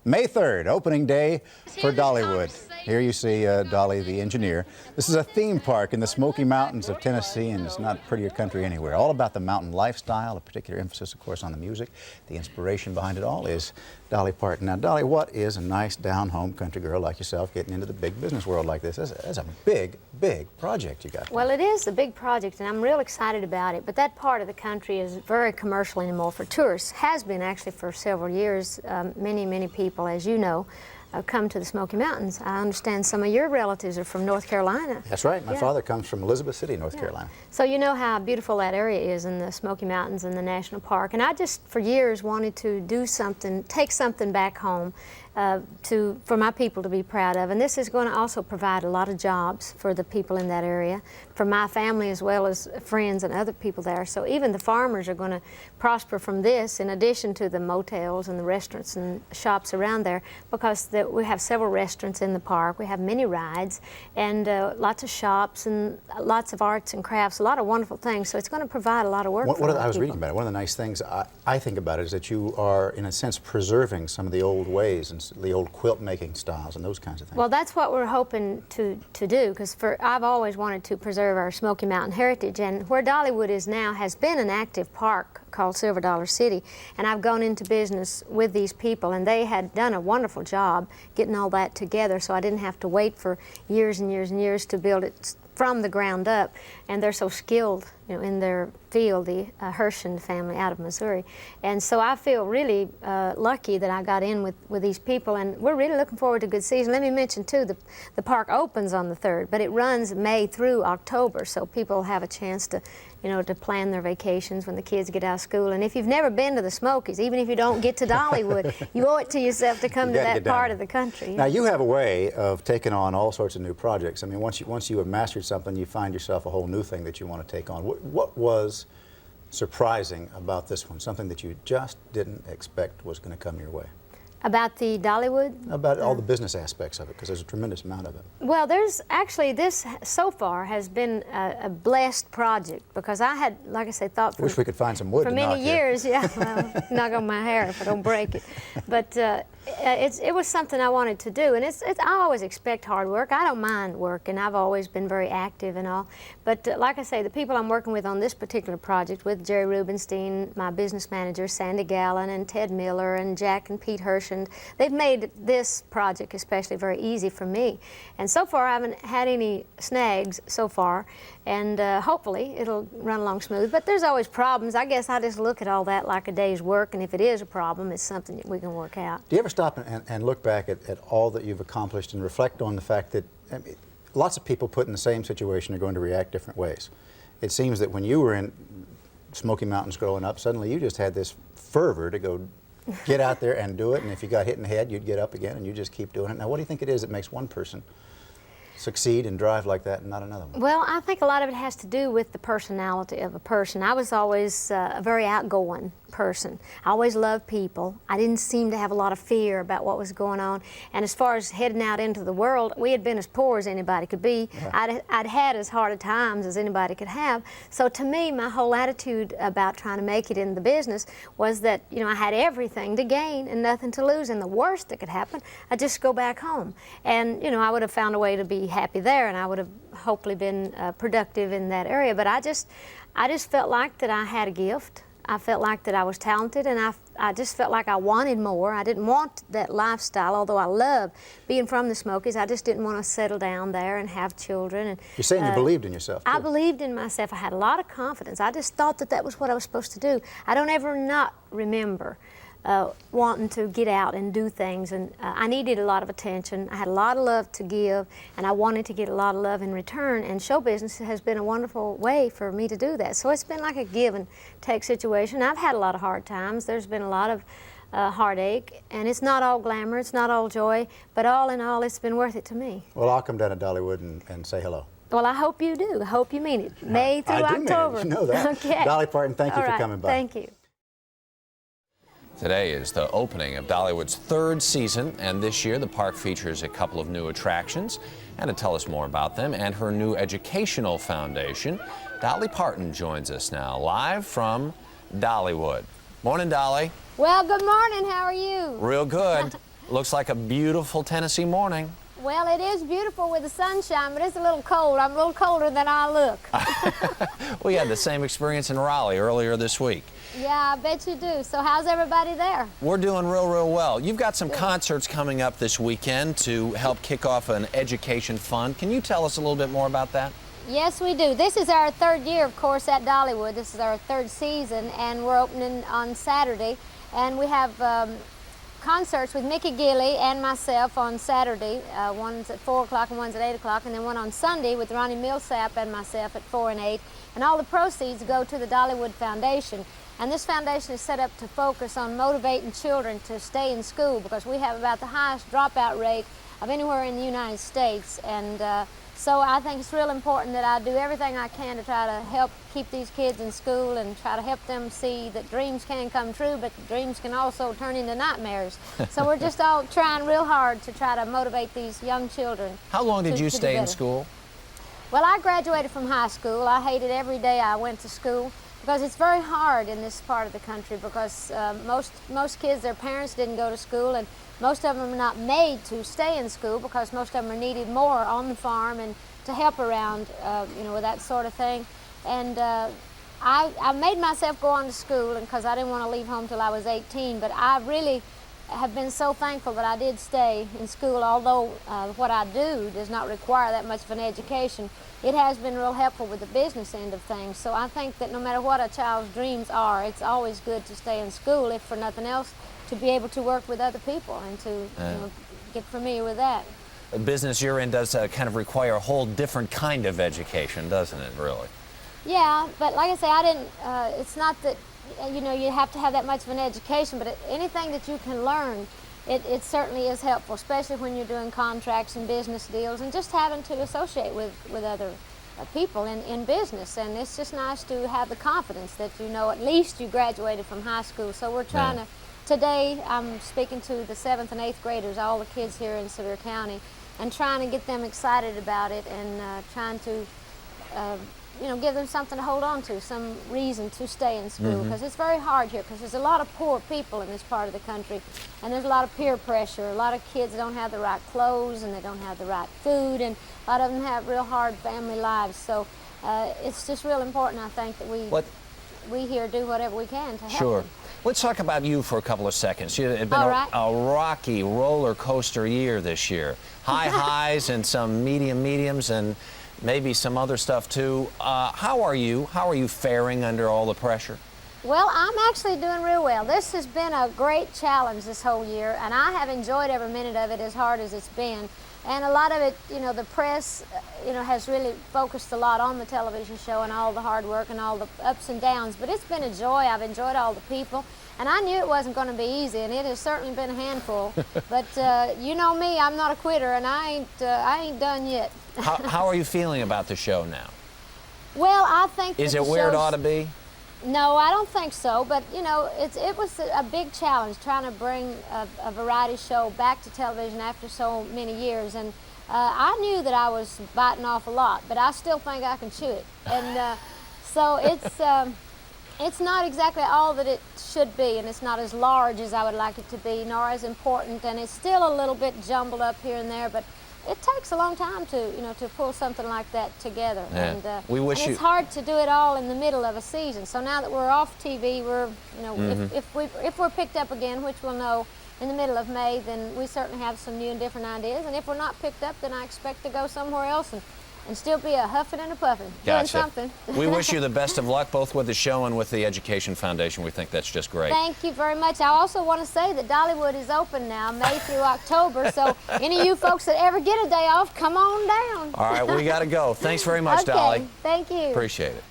May 3rd, opening day for Dollywood. Here you see Dolly, the engineer. This is a theme park in the Smoky Mountains of Tennessee, and it's not a prettier country anywhere. All about the mountain lifestyle, a particular emphasis, of course, on the music. The inspiration behind it all is Dolly Parton. Now, Dolly, what is a nice down-home country girl like yourself getting into the big business world like this? That's a big, big project you got. Well, it is a big project, and I'm real excited about it. But that part of the country is very commercial anymore for tourists. Has been actually for several years. Many people, as you know, come to the Smoky Mountains. I understand some of your relatives are from North Carolina. That's right. My father comes from Elizabeth City, North Carolina. So you know how beautiful that area is in the Smoky Mountains and the National Park. And I just, for years, wanted to do something, take something back home for my people to be proud of. And this is going to also provide a lot of jobs for the people in that area, for my family as well as friends and other people there. So even the farmers are going to prosper from this, in addition to the motels and the restaurants and shops around there, because we have several restaurants in the park. We have many rides and lots of shops and lots of arts and crafts, a lot of wonderful things. So it's going to provide a lot of work for a lot of people. I was reading about it. One of the nice things I think about it is that you are, in a sense, preserving some of the old ways and the old quilt making styles and those kinds of things. Well, that's what we're hoping to do, because I've always wanted to preserve our Smoky Mountain heritage, and where Dollywood is now has been an active park called Silver Dollar City, and I've gone into business with these people, and they had done a wonderful job getting all that together, so I didn't have to wait for years and years and years to build it from the ground up, and they're so skilled, you know, in their field, the Hershon family out of Missouri. And so I feel really lucky that I got in with these people, and we're really looking forward to a good season. Let me mention too, the park opens on the 3rd, but it runs May through October, so people have a chance to, you know, to plan their vacations when the kids get out of school. And if you've never been to the Smokies, even if you don't get to Dollywood, you owe it to yourself to come to that part of the country. Now, you have a way of taking on all sorts of new projects. I mean, once you have mastered something, you find yourself a whole new thing that you want to take on. What was surprising about this one? Something that you just didn't expect was going to come your way? About the Dollywood? About all the business aspects of it, because there's a tremendous amount of it. Well, there's actually, this so far has been a blessed project, because I had, like I say, thought for... I wish we could find some wood for to many knock years, here. yeah, well, knock on my hair if I don't break it. But it was something I wanted to do, and I always expect hard work. I don't mind work, and I've always been very active and all. But like I say, the people I'm working with on this particular project, with Jerry Rubenstein, my business manager, Sandy Gallen, and Ted Miller, and Jack and Pete Hershon, they've made this project especially very easy for me. And so far, I haven't had any snags so far, and hopefully it'll run along smooth. But there's always problems. I guess I just look at all that like a day's work, and if it is a problem, it's something that we can work out. Do you ever stop and look back at all that you've accomplished and reflect on the fact that lots of people put in the same situation are going to react different ways? It seems that when you were in Smoky Mountains growing up, suddenly you just had this fervor to go get out there and do it, and if you got hit in the head, you'd get up again and you just keep doing it. Now, what do you think it is that makes one person succeed and drive like that and not another one? Well, I think a lot of it has to do with the personality of a person. I was always a very outgoing person. I always loved people. I didn't seem to have a lot of fear about what was going on. And as far as heading out into the world, we had been as poor as anybody could be. Right. I'd had as hard a times as anybody could have. So to me, my whole attitude about trying to make it in the business was that, you know, I had everything to gain and nothing to lose. And the worst that could happen, I'd just go back home. And, you know, I would have found a way to be happy there, and I would have hopefully been productive in that area. But I just felt like that I had a gift. I felt like that I was talented, and I just felt like I wanted more. I didn't want that lifestyle, although I love being from the Smokies. I just didn't want to settle down there and have children. And you're saying you believed in yourself, too. I believed in myself. I had a lot of confidence. I just thought that that was what I was supposed to do. I don't ever not remember wanting to get out and do things, and I needed a lot of attention. I had a lot of love to give, and I wanted to get a lot of love in return, and show business has been a wonderful way for me to do that. So it's been like a give and take situation. I've had a lot of hard times. There's been a lot of heartache, and it's not all glamour, it's not all joy, but all in all, it's been worth it to me. Well, I'll come down to Dollywood and say hello. Well, I hope you do. I hope you mean it. May through October. I do mean it. You know that. Okay. Dolly Parton, thank you all for right. coming by. Thank you. Today is the opening of Dollywood's 3rd season, and this year the park features a couple of new attractions. And to tell us more about them and her new educational foundation, Dolly Parton joins us now, live from Dollywood. Morning, Dolly. Well, good morning. How are you? Real good. Looks like a beautiful Tennessee morning. Well, it is beautiful with the sunshine, but it's a little cold. I'm a little colder than I look. We had the same experience in Raleigh earlier this week. Yeah, I bet you do. So how's everybody there? We're doing real well. You've got some concerts coming up this weekend to help kick off an education fund. Can you tell us a little bit more about that? Yes, we do. This is our third year, of course, at Dollywood. This is our third season, and we're opening on Saturday. And we have concerts with Mickey Gilley and myself on Saturday. One's at 4 o'clock and one's at 8 o'clock, and then one on Sunday with Ronnie Millsap and myself at 4 and 8. And all the proceeds go to the Dollywood Foundation. And this foundation is set up to focus on motivating children to stay in school, because we have about the highest dropout rate of anywhere in the United States. And so I think it's real important that I do everything I can to try to help keep these kids in school and try to help them see that dreams can come true, but dreams can also turn into nightmares. So we're just all trying real hard to try to motivate these young children. How long did you to stay do in better. school? Well, I graduated from high school. I hated every day I went to school, because it's very hard in this part of the country, because most kids, their parents didn't go to school, and most of them are not made to stay in school, because most of them are needed more on the farm and to help around, with that sort of thing. And I made myself go on to school because I didn't want to leave home till I was 18, but I really have been so thankful that I did stay in school, although what I do does not require that much of an education. It has been real helpful with the business end of things. So I think that no matter what a child's dreams are, it's always good to stay in school, if for nothing else, to be able to work with other people and to get familiar with that. The business you're in does kind of require a whole different kind of education, doesn't it, really? Yeah, but like I say, I didn't, it's not that, you have to have that much of an education, but anything that you can learn, it certainly is helpful, especially when you're doing contracts and business deals and just having to associate with other people in business. And it's just nice to have the confidence that at least you graduated from high school. So we're trying to, today I'm speaking to the 7th and 8th graders, all the kids here in Sevier County, and trying to get them excited about it, and trying to give them something to hold on to, some reason to stay in school, because it's very hard here, because there's a lot of poor people in this part of the country, and there's a lot of peer pressure. A lot of kids don't have the right clothes, and they don't have the right food, and a lot of them have real hard family lives. So it's just real important, I think, that we here do whatever we can to help Sure. them. Let's talk about you for a couple of seconds. It's been All right. a rocky roller coaster year this year. High highs and some mediums and maybe some other stuff too. How are you? How are you faring under all the pressure? Well, I'm actually doing real well. This has been a great challenge this whole year, and I have enjoyed every minute of it, as hard as it's been. And a lot of it, the press, has really focused a lot on the television show and all the hard work and all the ups and downs. But it's been a joy. I've enjoyed all the people. And I knew it wasn't going to be easy, and it has certainly been a handful. But you know me, I'm not a quitter, and I ain't done yet. How are you feeling about the show now? Well, I think Is that it the where it show's- ought to be? No, I don't think so. But it was a big challenge trying to bring a variety show back to television after so many years. And I knew that I was biting off a lot, but I still think I can chew it. And so it's not exactly all that it should be, and it's not as large as I would like it to be, nor as important. And it's still a little bit jumbled up here and there, but it takes a long time to pull something like that together. Yeah. And, We wish and it's hard to do it all in the middle of a season. So now that we're off TV, we're if we're picked up again, which we'll know in the middle of May, then we certainly have some new and different ideas. And if we're not picked up, then I expect to go somewhere else and still be a huffing and a puffing, doing Gotcha. something. We wish you the best of luck, both with the show and with the Education Foundation. We think that's just great. Thank you very much. I also want to say that Dollywood is open now, May through October. So any of you folks that ever get a day off, come on down. All right, we got to go. Thanks very much, Okay, Dolly. thank you. Appreciate it.